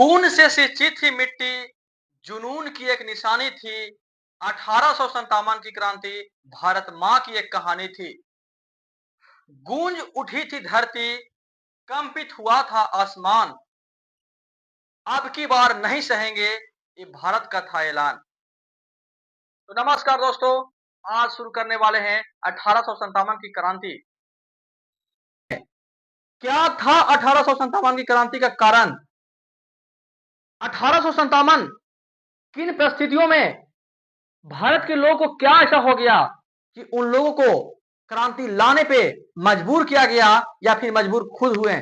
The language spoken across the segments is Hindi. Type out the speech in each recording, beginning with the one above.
खून से सिंची थी मिट्टी, जुनून की एक निशानी थी। 1857 की क्रांति भारत माँ की एक कहानी थी। गूंज उठी थी धरती, कंपित हुआ था आसमान। अब की बार नहीं सहेंगे, ये भारत का था ऐलान। तो नमस्कार दोस्तों, आज शुरू करने वाले हैं 1857 की क्रांति। क्या था 1857 की क्रांति का कारण? 1857 किन परिस्थितियों में भारत के लोगों को क्या ऐसा हो गया कि उन लोगों को क्रांति लाने पे मजबूर किया गया या फिर मजबूर खुद हुए?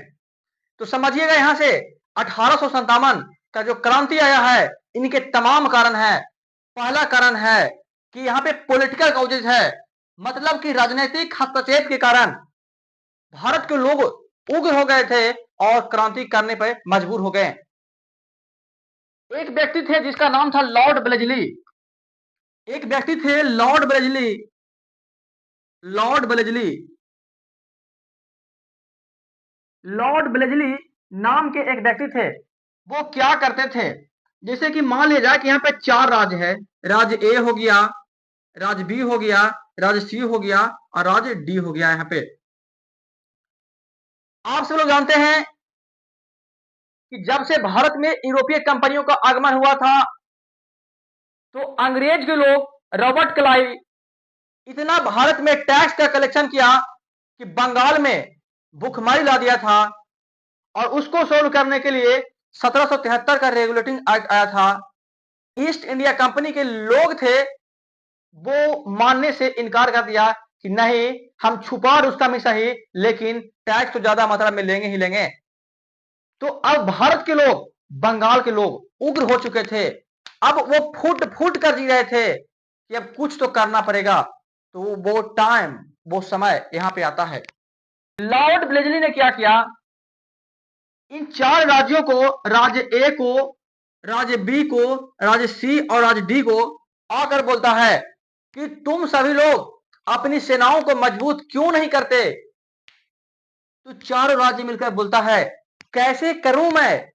तो समझिएगा यहां से 1857 का जो क्रांति आया है, इनके तमाम कारण है। पहला कारण है कि यहाँ पे पॉलिटिकल कॉजेज है, मतलब कि राजनीतिक हस्तक्षेप के कारण भारत के लोग उग्र हो गए थे और क्रांति करने पर मजबूर हो गए। एक व्यक्ति थे जिसका नाम था लॉर्ड ब्लेजली। एक व्यक्ति थे लॉर्ड ब्लेजली। लॉर्ड ब्लेजली लॉर्ड ब्लेजली नाम के एक व्यक्ति थे। वो क्या करते थे, जैसे कि मान लिया जाए कि यहाँ पे 4 राज्य है। राज्य ए हो गया, राज्य बी हो गया, राज्य सी हो गया और राज्य डी हो गया। यहाँ पे आप सब लोग जानते हैं कि जब से भारत में यूरोपीय कंपनियों का आगमन हुआ था, तो अंग्रेज के लोग रॉबर्ट क्लाइव इतना भारत में टैक्स का कलेक्शन किया कि बंगाल में भूखमरी ला दिया था। और उसको सोल्व करने के लिए 1773 का रेगुलेटिंग एक्ट आया था। ईस्ट इंडिया कंपनी के लोग थे, वो मानने से इनकार कर दिया कि नहीं, हम छुपा रुस्तम ही सही, लेकिन टैक्स तो ज्यादा मात्रा में लेंगे ही लेंगे। तो अब भारत के लोग, बंगाल के लोग उग्र हो चुके थे। अब वो फूट फूट कर जी रहे थे कि अब कुछ तो करना पड़ेगा। तो वो टाइम, वो समय यहां पे आता है। लॉर्ड ब्लेजली ने क्या किया, इन 4 राज्यों को, राज्य ए को, राज्य बी को, राज्य सी और राज्य डी को आकर बोलता है कि तुम सभी लोग अपनी सेनाओं को मजबूत क्यों नहीं करते? तो चारों राज्य मिलकर बोलता है, कैसे करूं मैं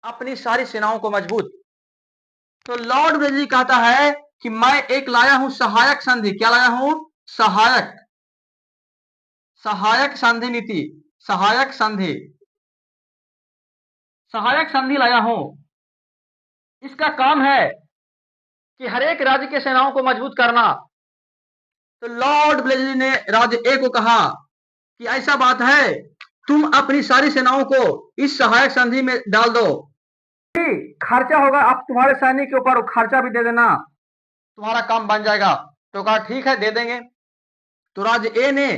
अपनी सारी सेनाओं को मजबूत? तो लॉर्ड ब्लेजली कहता है कि मैं एक लाया हूं सहायक संधि। क्या लाया हूं? सहायक सहायक संधि नीति। सहायक संधि सहायक संधि लाया हूं। इसका काम है कि हर एक राज्य के सेनाओं को मजबूत करना। तो लॉर्ड ब्लेजली ने राज्य ए को कहा कि ऐसा बात है, तुम अपनी सारी सेनाओं को इस सहायक संधि में डाल दो। खर्चा होगा आप तुम्हारे सैनिक के ऊपर, खर्चा भी दे देना, तुम्हारा काम बन जाएगा। तो कहा ठीक है, दे देंगे। तो राज्य ए ने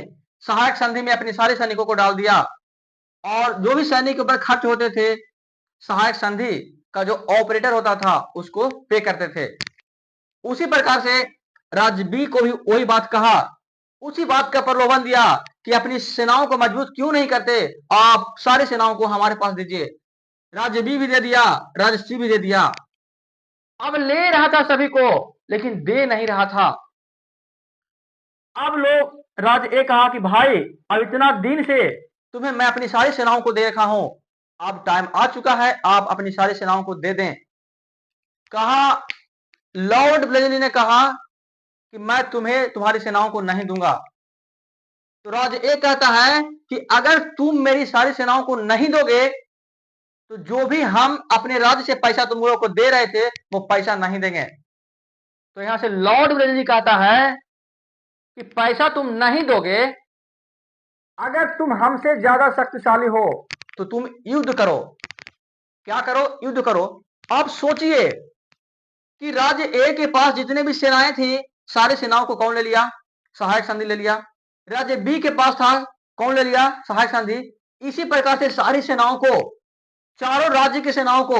सहायक संधि में अपने सारे सैनिकों को डाल दिया और जो भी सैनिक के ऊपर खर्च होते थे, सहायक संधि का जो ऑपरेटर होता था उसको पे करते थे। उसी प्रकार से राज्य बी को भी वही बात कहा, उसी बात का प्रलोभन दिया कि अपनी सेनाओं को मजबूत क्यों नहीं करते, आप सारी सेनाओं को हमारे पास दीजिए। राज्य बी भी दे दिया, राज्य सी भी दे दिया। अब ले रहा था सभी को, लेकिन दे नहीं रहा था। अब लोग, राज्य ए कहा कि भाई, अब इतना दिन से तुम्हें मैं अपनी सारी सेनाओं को दे रखा हूं, अब टाइम आ चुका है, आप अपनी सारी सेनाओं को दे दें। कहा, लॉर्ड ब्लेजली ने कहा कि मैं तुम्हें तुम्हारी सेनाओं को नहीं दूंगा। तो राज्य ए कहता है कि अगर तुम मेरी सारी सेनाओं को नहीं दोगे, तो जो भी हम अपने राज्य से पैसा तुम लोगों को दे रहे थे, वो पैसा नहीं देंगे। तो यहां से लॉर्ड ब्लेजली कहता है कि पैसा तुम नहीं दोगे, अगर तुम हमसे ज्यादा शक्तिशाली हो तो तुम युद्ध करो। क्या करो? युद्ध करो। अब सोचिए कि राज्य ए के पास जितने भी सेनाएं थी, सारी सेनाओं को कौन ले लिया? सहायक संधि ले लिया। राज्य बी के पास था, कौन ले लिया? सहायक संधि। इसी प्रकार से सारी सेनाओं को, चारों राज्य की सेनाओं को,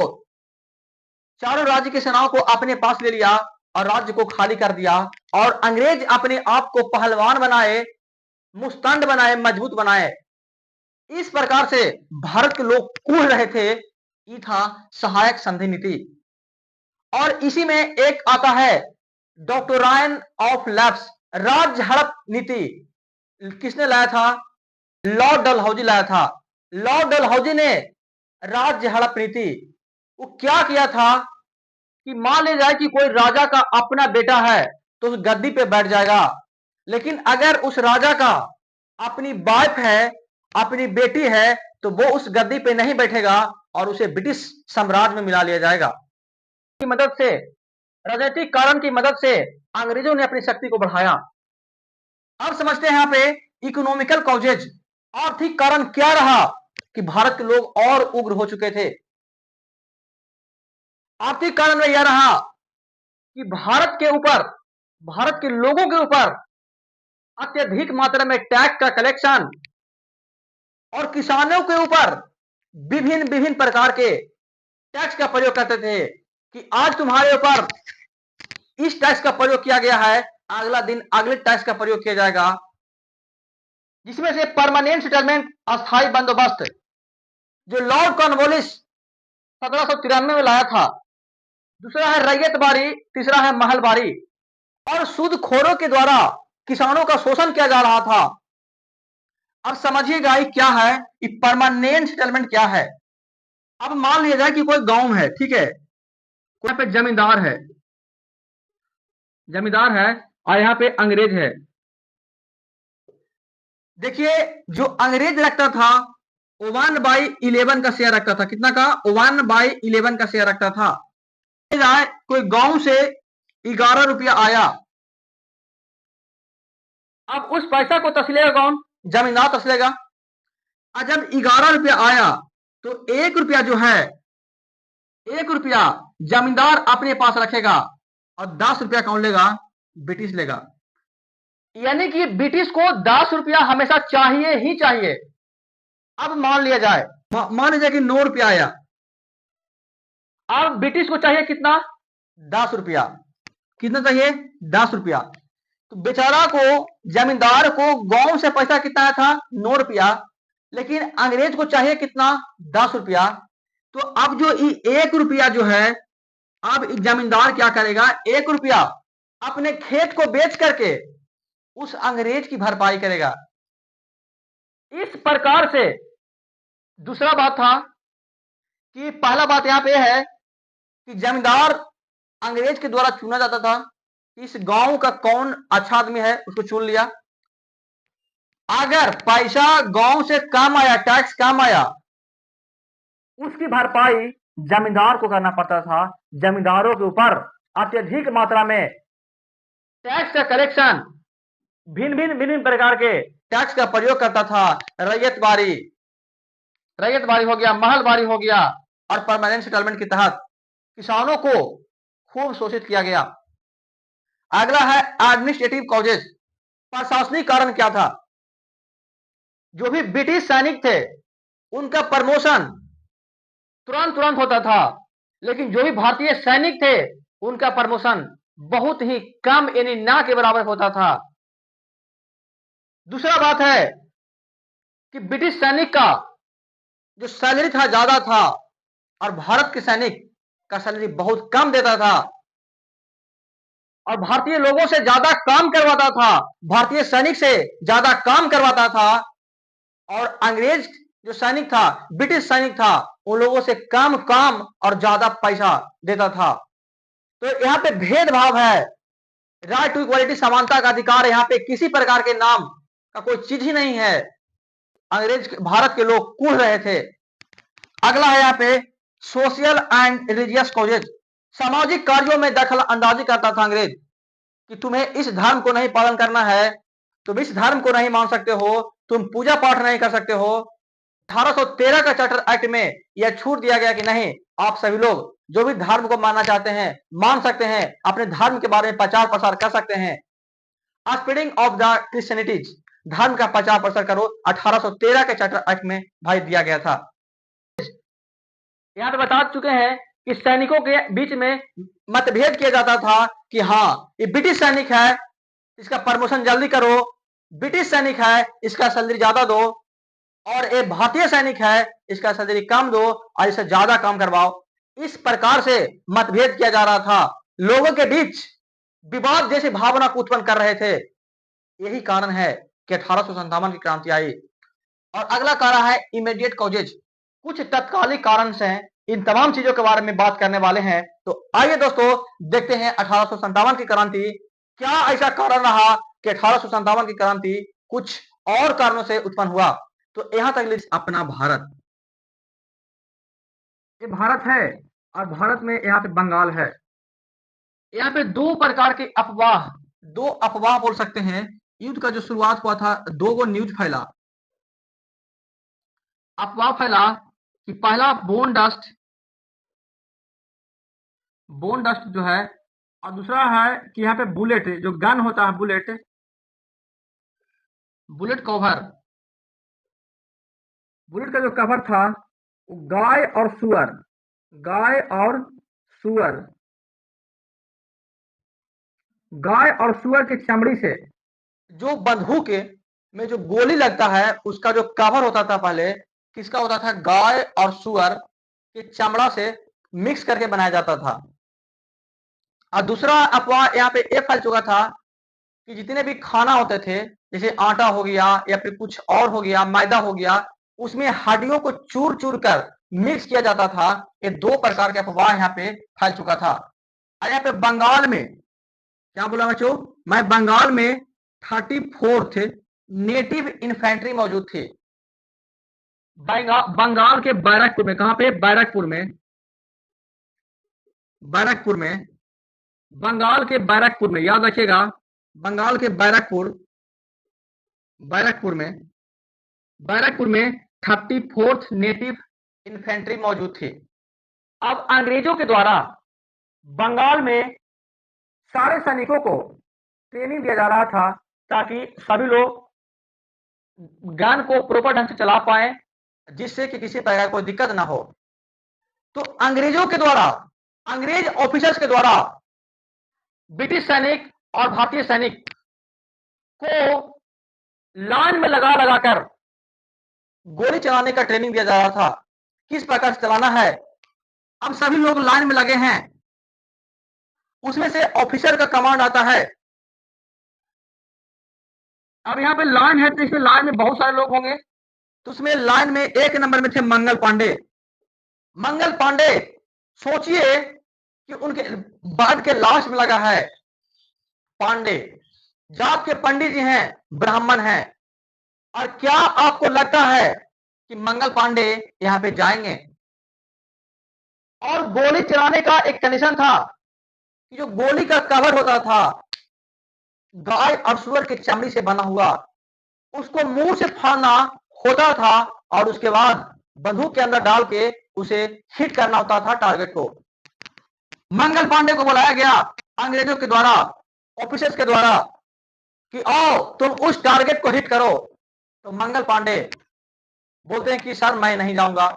चारों राज्य की सेनाओं को अपने पास ले लिया और राज्य को खाली कर दिया। और अंग्रेज अपने आप को पहलवान बनाए, मुस्तंड बनाए, मजबूत बनाए। इस प्रकार से भारत के लोग कूद रहे थे। ये था सहायक संधि नीति। और इसी में एक आता है डॉक्ट्राइन ऑफ लैप्स, राज्य हड़प नीति। किसने लाया था? लॉर्ड डलहौजी लाया था। लॉर्ड डलहौजी ने राज्य हड़प नीति, वो क्या किया था कि मान ले जाए कि कोई राजा का अपना बेटा है तो उस गद्दी पे बैठ जाएगा, लेकिन अगर उस राजा का अपनी वाइफ है, अपनी बेटी है, तो वो उस गद्दी पे नहीं बैठेगा और उसे ब्रिटिश साम्राज्य में मिला लिया जाएगा। की मदद से, राजनीतिक कारण की मदद से अंग्रेजों ने अपनी शक्ति को बढ़ाया। अब समझते हैं यहाँ पे इकोनॉमिकल कॉजेज, आर्थिक कारण क्या रहा कि भारत के लोग और उग्र हो चुके थे। आर्थिक कारण यह रहा कि भारत के ऊपर, भारत के लोगों के ऊपर अत्यधिक मात्रा में टैक्स का कलेक्शन और किसानों के ऊपर विभिन्न विभिन्न प्रकार के टैक्स का प्रयोग करते थे कि आज तुम्हारे ऊपर इस टैक्स का प्रयोग किया गया है, अगला दिन अगले टैक्स का प्रयोग किया जाएगा, जिसमें से परमानेंट सेटलमेंट, अस्थायी बंदोबस्त, जो लॉर्ड कॉर्नवालिस 1793 में लाया था, दूसरा है रैयतबारी, तीसरा है महलबारी, और सूदखोरों के द्वारा किसानों का शोषण किया जा रहा था। अब समझिएगा ये क्या है, ये परमानेंट सेटलमेंट क्या है। अब मान लिया जाए कि कोई गांव है, ठीक है, कोई पे जमींदार है, जमींदार है और यहाँ पे अंग्रेज है। देखिए जो अंग्रेज रखता था 1/11 का शेयर रखता था। कितना का? 1/11 का शेयर रखता था। कोई गांव से 11 रुपया आया, अब उस पैसा को तसलेगा कौन? जमींदार तसलेगा। और जब 11 रुपया आया तो 1 रुपया जो है, 1 रुपया जमींदार अपने पास रखेगा और 10 रुपया कौन लेगा? ब्रिटिश लेगा। यानी कि ब्रिटिश को 10 रुपया हमेशा चाहिए ही चाहिए। अब मान लिया जाए, मान लीजिए कि 9 रुपया आया, अब ब्रिटिश को चाहिए कितना? 10 रुपया। कितना चाहिए? 10 रुपया। तो बेचारा को, जमींदार को गांव से पैसा कितना आया था? 9 रुपया, लेकिन अंग्रेज को चाहिए कितना? 10 रुपया। तो अब जो 1 रुपया जो है, अब जमींदार क्या करेगा? 1 रुपया अपने खेत को बेच करके उस अंग्रेज की भरपाई करेगा। इस प्रकार से दूसरा बात था कि पहला बात यहां पे है कि जमींदार अंग्रेज के द्वारा चुना जाता था। इस गांव का कौन अच्छा आदमी है उसको चुन लिया। अगर पैसा गांव से कम आया, टैक्स कम आया, उसकी भरपाई जमींदार को करना पड़ता था। जमींदारों के ऊपर अत्यधिक मात्रा में टैक्स का कलेक्शन, भिन्न भिन्न प्रकार के टैक्स का प्रयोग करता था। रैयतबारी, रैयतबारी हो गया, महलबारी हो गया, और परमानेंट सेटलमेंट के तहत किसानों को खूब शोषित किया गया। अगला है एडमिनिस्ट्रेटिव कॉजेज, प्रशासनिक कारण क्या था? जो भी ब्रिटिश सैनिक थे उनका प्रमोशन तुरंत तुरंत होता था, लेकिन जो भी भारतीय सैनिक थे उनका प्रमोशन बहुत ही कम, यानी ना के बराबर होता था। दूसरा बात है कि ब्रिटिश सैनिक का जो सैलरी था ज्यादा था और भारत के सैनिक का सैलरी बहुत कम देता था, और भारतीय लोगों से ज्यादा काम करवाता था, भारतीय सैनिक से ज्यादा काम करवाता था, और अंग्रेज जो सैनिक था, ब्रिटिश सैनिक था, उन लोगों से कम काम और ज्यादा पैसा देता था। तो यहाँ पे भेदभाव है, राइट टू इक्वालिटी, समानता का अधिकार। यहाँ पे किसी प्रकार के नाम का कोई चीज ही नहीं है। अंग्रेज भारत के लोग कूद रहे थे। अगला है यहाँ पे सोशल एंड रिलीजियस कॉजेज, सामाजिक कार्यों में दखल अंदाजी करता था अंग्रेज कि तुम्हें इस धर्म को नहीं पालन करना है, तुम इस धर्म को नहीं मान सकते हो, तुम पूजा पाठ नहीं कर सकते हो। 1813 का चार्टर एक्ट में यह छूट दिया गया कि नहीं, आप सभी लोग जो भी धर्म को मानना चाहते हैं मान सकते हैं, अपने धर्म के बारे में प्रचार प्रसार कर सकते हैं। स्प्रेडिंग ऑफ द क्रिश्चियनिटीज, धर्म का प्रचार प्रसार करो, 1813 के चार्टर एक्ट में भाई दिया गया था। यहाँ पे बता चुके हैं कि सैनिकों के बीच में मतभेद किया जाता था कि हाँ ये ब्रिटिश सैनिक है, इसका प्रमोशन जल्दी करो, ब्रिटिश सैनिक है इसका सैलरी ज्यादा दो, और ये भारतीय सैनिक है इसका सैलरी कम दो और इसे ज्यादा काम करवाओ। इस प्रकार से मतभेद किया जा रहा था, लोगों के बीच विवाद जैसी भावना को उत्पन्न कर रहे थे। यही कारण है कि 1857 की क्रांति आई। और अगला कारण है इमीडिएट कॉजेज, कुछ तत्कालिक कारण से इन तमाम चीजों के बारे में बात करने वाले हैं। तो आइए दोस्तों देखते हैं 1857 की क्रांति क्या ऐसा कारण रहा कि 1857 की क्रांति कुछ और कारणों से उत्पन्न हुआ। तो यहां तक अपना भारत, ये भारत है और भारत में यहाँ पे बंगाल है। यहाँ पे दो अफवाह बोल सकते हैं। युद्ध का जो शुरुआत हुआ था, दो गो न्यूज फैला, अफवाह फैला कि पहला बोन डस्ट जो है, और दूसरा है कि यहाँ पे बुलेट जो गन होता है, बुलेट कवर, बुलेट का जो कवर था वो गाय और सुअर, गाय और सुअर, गाय और सुअर की चमड़ी से, जो बंदूक में जो गोली लगता है उसका जो कवर होता था पहले किसका होता था, गाय और सुअर के चमड़ा से मिक्स करके बनाया जाता था। और दूसरा अफवाह यहाँ पे ये फैल चुका था कि जितने भी खाना होते थे, जैसे आटा हो गया या फिर कुछ और हो गया, मैदा हो गया, उसमें हड्डियों को चूर चूर कर मिक्स किया जाता था। ये दो प्रकार के अफवाह यहाँ पे फैल चुका था। और यहाँ पे बंगाल में क्या बोला बच्चों, मैं बंगाल में 34th नेटिव इन्फेंट्री मौजूद थे। बंगाल के बैरकपुर में, कहां पे, बैरकपुर में, बैरकपुर में, बंगाल के बैरकपुर में, याद रखिएगा, बंगाल के बैरकपुर में 34th नेटिव इन्फेंट्री मौजूद थे। अब अंग्रेजों के द्वारा बंगाल में सारे सैनिकों को ट्रेनिंग दिया जा रहा था ताकि सभी लोग गन को प्रॉपर ढंग से चला पाए, जिससे कि किसी प्रकार कोई दिक्कत ना हो। तो अंग्रेजों के द्वारा, अंग्रेज ऑफिसर्स के द्वारा ब्रिटिश सैनिक और भारतीय सैनिक को लाइन में लगा लगाकर गोली चलाने का ट्रेनिंग दिया जा रहा था, किस प्रकार से चलाना है। अब सभी लोग लाइन में लगे हैं, उसमें से ऑफिसर का कमांड आता है। अब यहाँ पे लाइन है तो इसमें लाइन में बहुत सारे लोग होंगे, तो उसमें लाइन में एक नंबर में थे मंगल पांडे। मंगल पांडे, सोचिए कि उनके बाद के लास्ट में लगा है पांडे, जात के पंडित जी हैं, ब्राह्मण हैं। और क्या आपको लगता है कि मंगल पांडे यहां पे जाएंगे? और गोली चलाने का एक कंडीशन था कि जो गोली का कवर होता था गाय और सुअर की चमड़ी से बना हुआ, उसको मुंह से फाड़ना होता था और उसके बाद बंदूक के अंदर डाल के उसे हिट करना होता था टारगेट को। मंगल पांडे को बुलाया गया अंग्रेजों के द्वारा, ऑफिसर्स के द्वारा, कि आओ तुम उस टारगेट को हिट करो। तो मंगल पांडे बोलते हैं कि सर मैं नहीं जाऊंगा,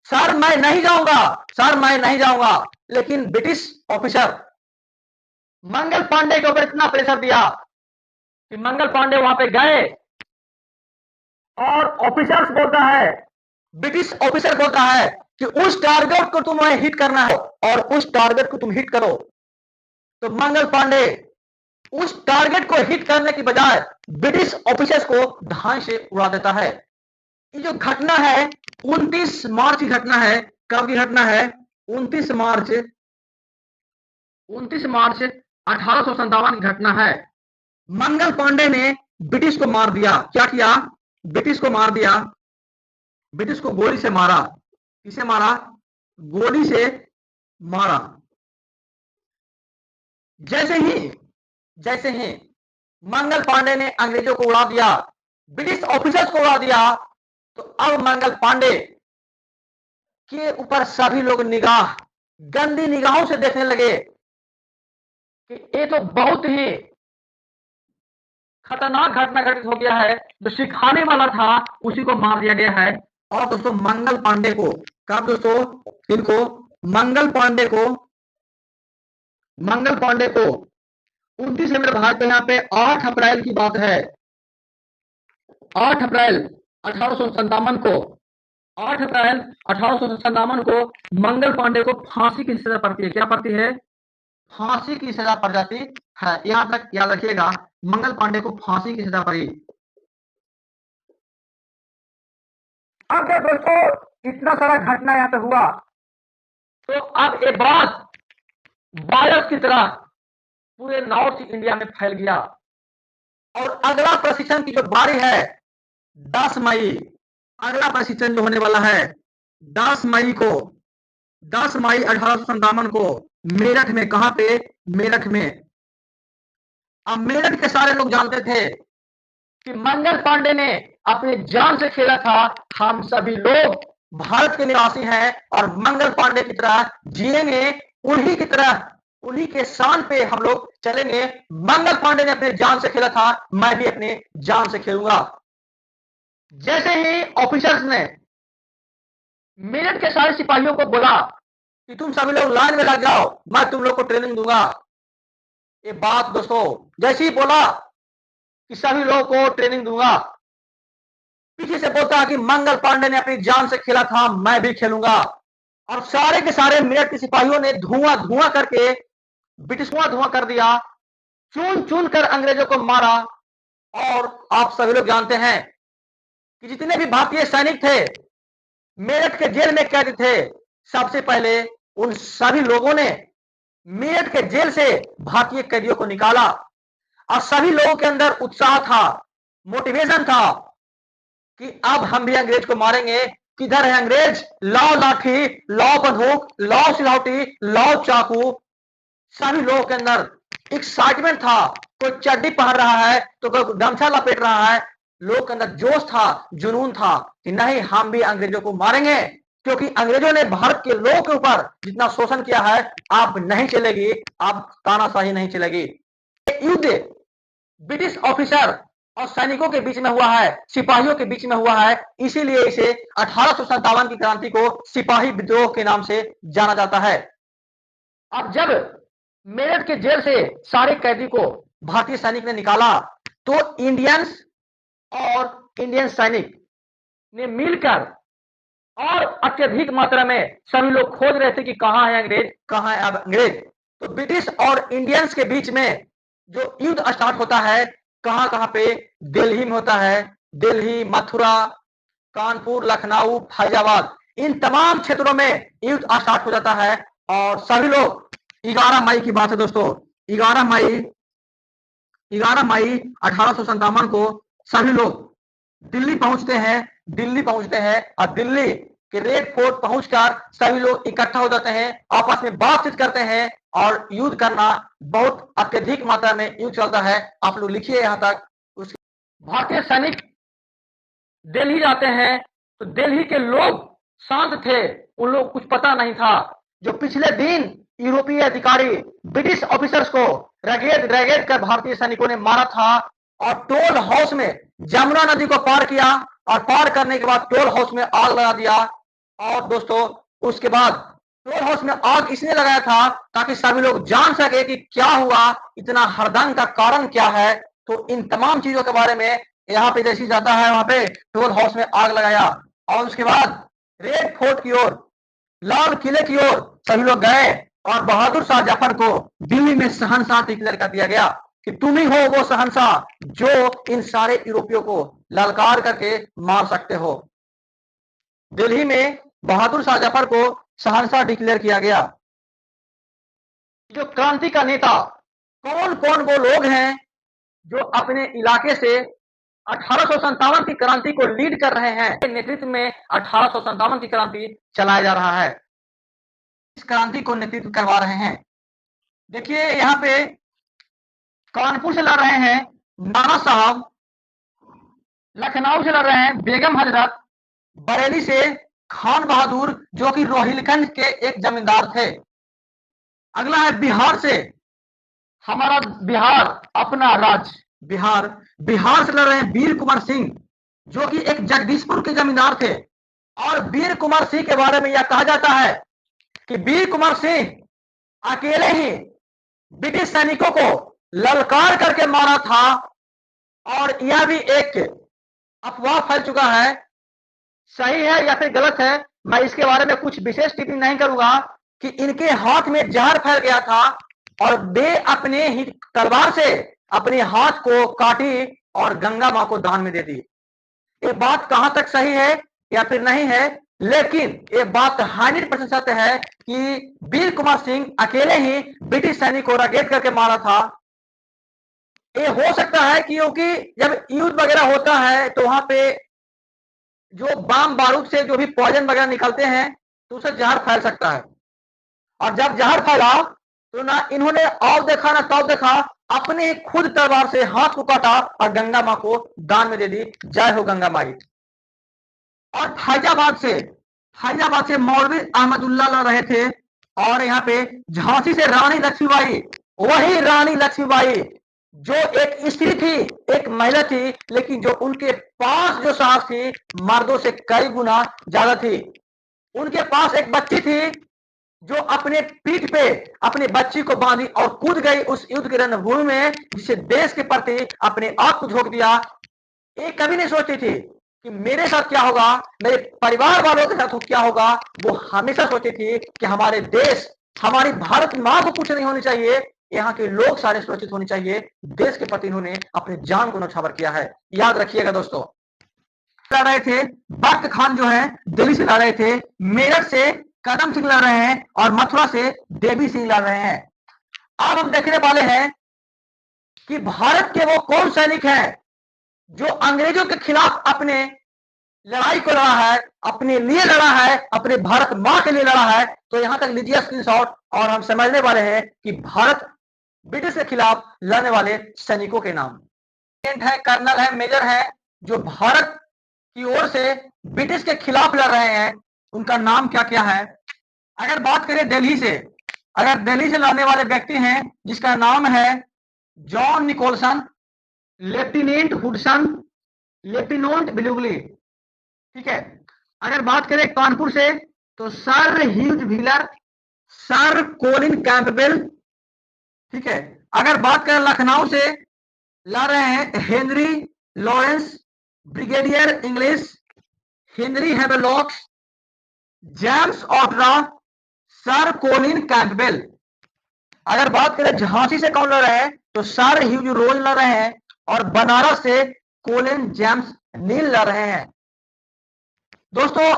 सर मैं नहीं जाऊंगा, सर मैं नहीं जाऊंगा। लेकिन ब्रिटिश ऑफिसर मंगल पांडे के ऊपर इतना प्रेशर दिया कि मंगल पांडे वहां पे गए और ऑफिसर्स बोलता है, ब्रिटिश ऑफिसर बोलता है कि उस टारगेट को तुम्हें हिट करना है और उस टारगेट को तुम हिट करो। तो मंगल पांडे उस टारगेट को हिट करने की बजाय ब्रिटिश ऑफिसर्स को धान से उड़ा देता है। ये जो घटना है 29 मार्च की घटना है। कब की घटना है? 29 मार्च 1857 की घटना है। मंगल पांडे ने ब्रिटिश को मार दिया। क्या किया? ब्रिटिश को मार दिया, ब्रिटिश को गोली से मारा। किसे मारा? गोली से मारा। जैसे ही मंगल पांडे ने अंग्रेजों को उड़ा दिया, ब्रिटिश ऑफिसर्स को उड़ा दिया, तो अब मंगल पांडे के ऊपर सभी लोग निगाह, गंदी निगाहों से देखने लगे कि ये तो बहुत ही खतरनाक घटना घटित हो गया है, जो सिखाने वाला था उसी को मार दिया गया है। और दोस्तों मंगल पांडे को, कब दोस्तों, इनको मंगल पांडे को 29 मेरे भाई पे यहाँ पे 8 अप्रैल की बात है, 8 अप्रैल 1857 को, 8 अप्रैल 1857 को मंगल पांडे को फांसी की सजा पड़ती है। क्या पड़ती है? फांसी की सजा पड़ जाती है। यहां तक याद रखिएगा, मंगल पांडे को फांसी की सजा पड़ी। अब दोस्तों इतना सारा घटना यहाँ पे हुआ, तो अब ये बात वायरस की तरह पूरे नॉर्थ इंडिया में फैल गया और अगला प्रशिक्षण की जो बारी है 10 मई, अगला प्रशिक्षण जो होने वाला है 10 मई को, 10 मई 1857 को मेरठ में, कहां पे? मेरठ में। अब मेरठ के सारे लोग जानते थे कि मंगल पांडे ने अपनी जान से खेला था। हम सभी लोग भारत के निवासी हैं और मंगल पांडे की तरह जिएंगे, उन्हीं की तरह, उन्हीं के शान पे हम लोग चलेंगे। मंगल पांडे ने अपनी जान से खेला था, मैं भी अपनी जान से खेलूंगा। जैसे ही ऑफिसर्स ने मेरठ के सारे सिपाहियों को बोला कि तुम सभी लोग लाइन में लग जाओ, मैं तुम लोग को ट्रेनिंग दूंगा, ये बात दोस्तों जैसे ही बोला कि सभी लोगों को ट्रेनिंग दूंगा, पीछे से बोलता है कि मंगल पांडे ने अपनी जान से खेला था, मैं भी खेलूंगा। और सारे के सारे मेरठ के सिपाहियों ने धुआं धुआं करके, ब्रिटिशों धुआं कर दिया, चुन चुन कर अंग्रेजों को मारा। और आप सभी लोग जानते हैं कि जितने भी भारतीय सैनिक थे मेरठ के जेल में कैद थे, सबसे पहले उन सभी लोगों ने मेरठ के जेल से भारतीय कैदियों को निकाला और सभी लोगों के अंदर उत्साह था, मोटिवेशन था कि अब हम भी अंग्रेज को मारेंगे। किधर है अंग्रेज? लाओ लाठी, लाओ बंदूक, लाओ सिलौटी, लाओ चाकू। सभी लोगों के अंदर एक्साइटमेंट था, कोई चड्डी पहन रहा है तो कोई गमछा लपेट रहा है। लोगों के अंदर जोश था, जुनून था कि नहीं, हम भी अंग्रेजों को मारेंगे, क्योंकि अंग्रेजों ने भारत के लोगों के ऊपर जितना शोषण किया है, अब नहीं चलेगी, अब तानाशाही नहीं चलेगी। युद्ध ब्रिटिश ऑफिसर और सैनिकों के बीच में हुआ है, सिपाहियों के बीच में हुआ है, इसीलिए इसे 1857 की क्रांति को सिपाही विद्रोह के नाम से जाना जाता है। अब जब मेरठ के जेल से सारे कैदी को भारतीय सैनिक ने निकाला तो इंडियंस और इंडियन सैनिक ने मिलकर और अत्यधिक मात्रा में सभी लोग खोज रहे थे कि कहां है अंग्रेज, कहां है अब अंग्रेज। तो ब्रिटिश और इंडियंस के बीच में जो युद्ध स्टार्ट होता है, कहां कहां पे? दिल्ली में होता है। दिल्ली, मथुरा, कानपुर, लखनऊ, फैजाबाद, इन तमाम क्षेत्रों में युद्ध स्टार्ट हो जाता है। और सभी लोग 11 मई की बात है दोस्तों, 11 मई 1857 को सभी लोग दिल्ली पहुंचते हैं। दिल्ली पहुंचते हैं और दिल्ली के रेड फोर्ट पहुंचकर सभी लोग इकट्ठा हो जाते हैं, आपस में बातचीत करते हैं और युद्ध करना, बहुत अत्यधिक मात्रा में युद्ध चलता है। आप लोग लिखिए यहां तक। भारतीय सैनिक दिल्ली जाते हैं तो दिल्ली के लोग शांत थे, उन लोग कुछ पता नहीं था। जो पिछले दिन यूरोपीय अधिकारी ब्रिटिश ऑफिसर्स को रगेद रगेद कर भारतीय सैनिकों ने मारा था और टोल हाउस में जमुना नदी को पार किया और पार करने के बाद टोल हाउस में आग लगा दिया। और दोस्तों उसके बाद टोल हाउस में आग इसलिए लगाया था ताकि सभी लोग जान सके कि क्या हुआ, इतना हरदंग का कारण क्या है। तो इन तमाम चीजों के बारे में यहाँ पे जैसी जाता है, वहां पे टोल हाउस में आग लगाया और उसके बाद रेड फोर्ट की ओर, लाल किले की ओर सभी लोग गए और बहादुर शाह जफर को दिल्ली में शहंशाह डिक्लेयर कर दिया गया कि तुम ही हो वो शहंशाह जो इन सारे यूरोपियों को ललकार करके मार सकते हो। दिल्ली में बहादुर शाह जफर को शहंशाह डिक्लेयर किया गया। जो क्रांति का नेता, कौन कौन वो लोग हैं जो अपने इलाके से 1857 की क्रांति को लीड कर रहे हैं? नेतृत्व में 1857 की क्रांति चलाया जा रहा है, इस क्रांति को नेतृत्व करवा रहे हैं। देखिए यहाँ पे कानपुर से लड़ रहे हैं नाना साहब, लखनऊ से लड़ रहे हैं बेगम हजरत, बरेली से खान बहादुर जो कि रोहिलखंड के एक जमींदार थे। अगला है बिहार से, हमारा बिहार अपना राज्य बिहार, बिहार से लड़ रहे हैं वीर कुंवर सिंह जो कि एक जगदीशपुर के जमींदार थे। और वीर कुंवर सिंह के बारे में यह कहा जाता है कि वीर कुंवर सिंह अकेले ही ब्रिटिश सैनिकों को ललकार करके मारा था। और यह भी एक अफवाह फैल चुका है, सही है या फिर गलत है मैं इसके बारे में कुछ विशेष टिप्पणी नहीं करूंगा, कि इनके हाथ में जहर फैल गया था और वे अपने ही तलवार से अपने हाथ को काटी और गंगा मां को दान में दे दी। ये बात कहां तक सही है या फिर नहीं है, लेकिन ये बात 100% सत्य है कि वीर कुमार सिंह अकेले ही ब्रिटिश सैनिक को रगेद करके मारा था। ये हो सकता है क्योंकि जब युद्ध वगैरह होता है तो वहां पे जो बम बारूद से जो भी पॉइजन वगैरह निकलते हैं तो उससे जहर फैल सकता है। और जब जहर फैला तो ना इन्होंने और देखा ना तब देखा, अपने खुद तलवार से हाथ को काटा और गंगा माँ को दान में दे दी। जय हो गंगा माई। और फैजाबाद से मौलवी अहमदुल्ला ला रहे थे। और यहाँ पे झांसी से रानी लक्ष्मीबाई, वही रानी लक्ष्मीबाई जो एक स्त्री थी, एक महिला थी, लेकिन जो उनके पास जो साहस थी मर्दों से कई गुना ज्यादा थी। उनके पास एक बच्ची थी जो अपने पीठ पे अपने बच्ची को बांधी और कूद गई उस युद्ध की रणभूमि में, जिसे देश के प्रति अपने आप को झोंक दिया। ये कभी नहीं सोचती थी कि मेरे साथ क्या होगा, मेरे परिवार वालों के साथ क्या होगा। वो हमेशा सोचती थी कि हमारे देश, हमारी भारत माँ को कुछ नहीं होनी चाहिए, यहाँ के लोग सारे सुरक्षित होने चाहिए। देश के प्रति इन्होंने अपनी जान को न्यौछावर किया है। याद रखिएगा दोस्तों। लड़ रहे थे, बख्त खान जो है दिल्ली से लड़ रहे थे, मेरठ से कदम सिंह लड़ रहे हैं और मथुरा से देवी सिंह लड़ रहे हैं। अब हम देखने वाले हैं कि भारत के वो कौन सैनिक हैं जो अंग्रेजों के खिलाफ अपने लड़ाई को लड़ा है, अपने लिए लड़ा है, अपने भारत माँ के लिए लड़ा है। तो यहां तक लीजिए स्क्रीनशॉट और हम समझने वाले हैं कि भारत ब्रिटिश के खिलाफ लड़ने वाले सैनिकों के नाम है, कर्नल है, मेजर है, जो भारत की ओर से ब्रिटिश के खिलाफ लड़ रहे हैं। उनका नाम क्या क्या है? अगर बात करें दिल्ली से, अगर दिल्ली से लड़ने वाले व्यक्ति हैं जिसका नाम है John Nicholson, lieutenant Hudson, lieutenant बिलुगली। ठीक है। अगर बात करें कानपुर से तो sir Hugh Wheeler, sir Colin Campbell. ठीक है। अगर बात करें लखनऊ से ला रहे हैं Henry Lawrence, brigadier Inglis, Henry Havelock, James Outram, sir Colin Campbell. अगर बात करें झांसी से कौन लड़ रहे हैं तो सर ह्यूज रोज लड़ रहे हैं और बनारस से कोलिन जेम्स नील लड़ रहे हैं। दोस्तों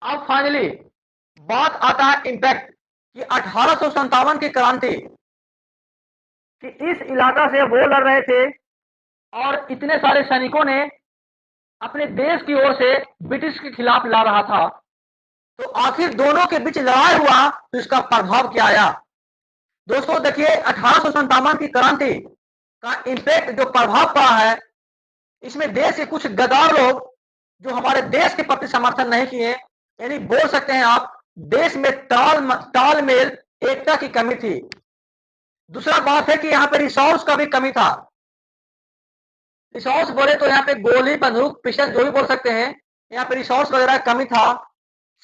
अब फाइनली बात आता है इंपैक्ट कि 1857 की क्रांति कि इस इलाका से वो लड़ रहे थे और इतने सारे सैनिकों ने अपने देश की ओर से ब्रिटिश के खिलाफ लड़ रहा था। तो आखिर दोनों के बीच लड़ाई हुआ तो इसका प्रभाव क्या आया? दोस्तों देखिए 1857 की क्रांति का इंपैक्ट जो प्रभाव पड़ा है, इसमें देश के कुछ गद्दार लोग जो हमारे देश के प्रति समर्थन नहीं किए, यानी बोल सकते हैं आप देश में तालमेल, एकता की कमी थी। दूसरा बात है कि यहाँ पे रिसोर्स का भी कमी था। रिसोर्स बोले तो यहाँ पे गोली, बंदूक, पिस्टल जो भी बोल सकते हैं, यहाँ पे रिसोर्स वगैरह कमी था।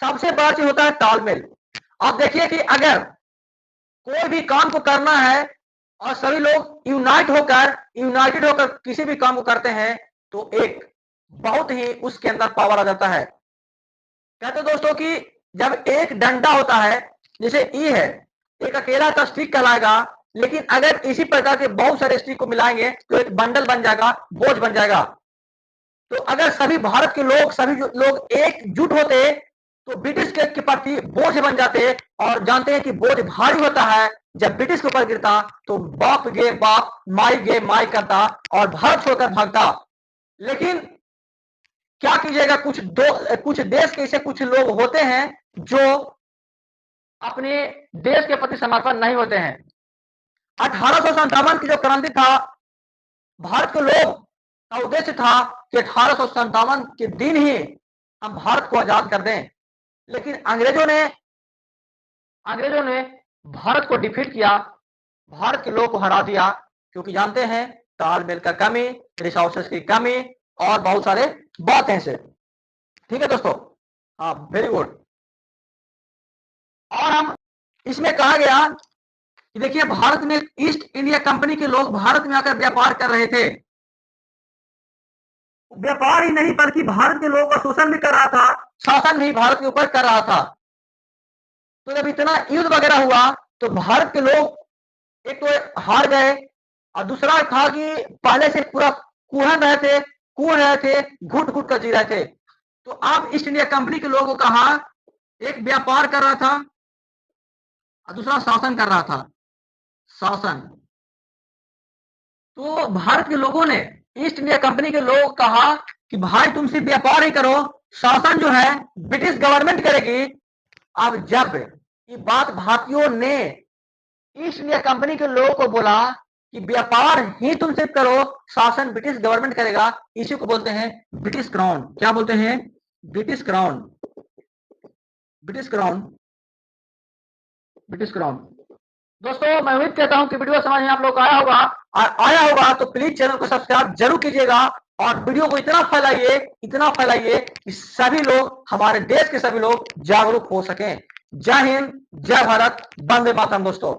सबसे बड़ा चीज होता है तालमेल। आप देखिए कि अगर कोई भी काम को करना है और सभी लोग यूनाइटेड होकर किसी भी काम को करते हैं तो एक बहुत ही उसके अंदर पावर आ जाता है। कहते दोस्तों कि जब एक डंडा होता है, जैसे ई है, एक अकेला का स्टिक कहलाएगा, लेकिन अगर इसी प्रकार के बहुत सारे स्टिक को मिलाएंगे तो एक बंडल बन जाएगा, बोझ बन जाएगा। तो अगर सभी भारत के लोग, सभी लोग एकजुट होते तो ब्रिटिश के प्रति बोझ बन जाते। और जानते हैं कि बोझ भारी होता है, जब ब्रिटिश के ऊपर गिरता तो बाप गे बाप, माई गे माई करता और भारत छोड़कर भागता। लेकिन क्या कीजिएगा, कुछ देश के ऐसे कुछ लोग होते हैं जो अपने देश के प्रति समर्पण नहीं होते हैं। 1857 की जो क्रांति था, भारत के लोग का उद्देश्य था कि 1857 के दिन ही हम भारत को आजाद कर दें। लेकिन अंग्रेजों ने भारत को डिफीट किया, भारत के लोग को हरा दिया, क्योंकि जानते हैं तालमेल का कमी, रिसोर्सेस की कमी और बहुत सारे बातें से। ठीक है दोस्तों, हाँ वेरी गुड। और हम इसमें कहा गया कि देखिए भारत में ईस्ट इंडिया कंपनी के लोग भारत में आकर व्यापार कर रहे थे। व्यापार ही नहीं बल्कि भारत के लोगों का शोषण भी कर रहा था, शासन भी भारत के ऊपर कर रहा था। तो जब इतना युद्ध वगैरह हुआ तो भारत के लोग एक तो हार गए और दूसरा था कि पहले से पूरा कुहन रहे थे, घुट घुट कर जी रहे थे। तो अब ईस्ट इंडिया कंपनी के लोगों को कहा, एक व्यापार कर रहा था और दूसरा शासन कर रहा था, शासन। तो भारत के लोगों ने ईस्ट इंडिया कंपनी के लोगों को कहा कि भाई तुम सिर्फ व्यापार ही करो, शासन जो है ब्रिटिश गवर्नमेंट करेगी। अब जब ये बात भारतीयों ने ईस्ट इंडिया कंपनी के लोगों को बोला कि व्यापार ही तुम सिर्फ करो, शासन ब्रिटिश गवर्नमेंट करेगा, इसी को बोलते हैं ब्रिटिश क्राउन। क्या बोलते हैं? British crown, British crown, British crown. दोस्तों मैं उम्मीद करता हूं कि वीडियो समझ में आप लोग आया होगा, और आया होगा तो प्लीज चैनल को सब्सक्राइब जरूर कीजिएगा और वीडियो को इतना फैलाइए कि सभी लोग, हमारे देश के सभी लोग जागरूक हो सकें। जय हिंद, जय भारत, वंदे मातरम दोस्तों।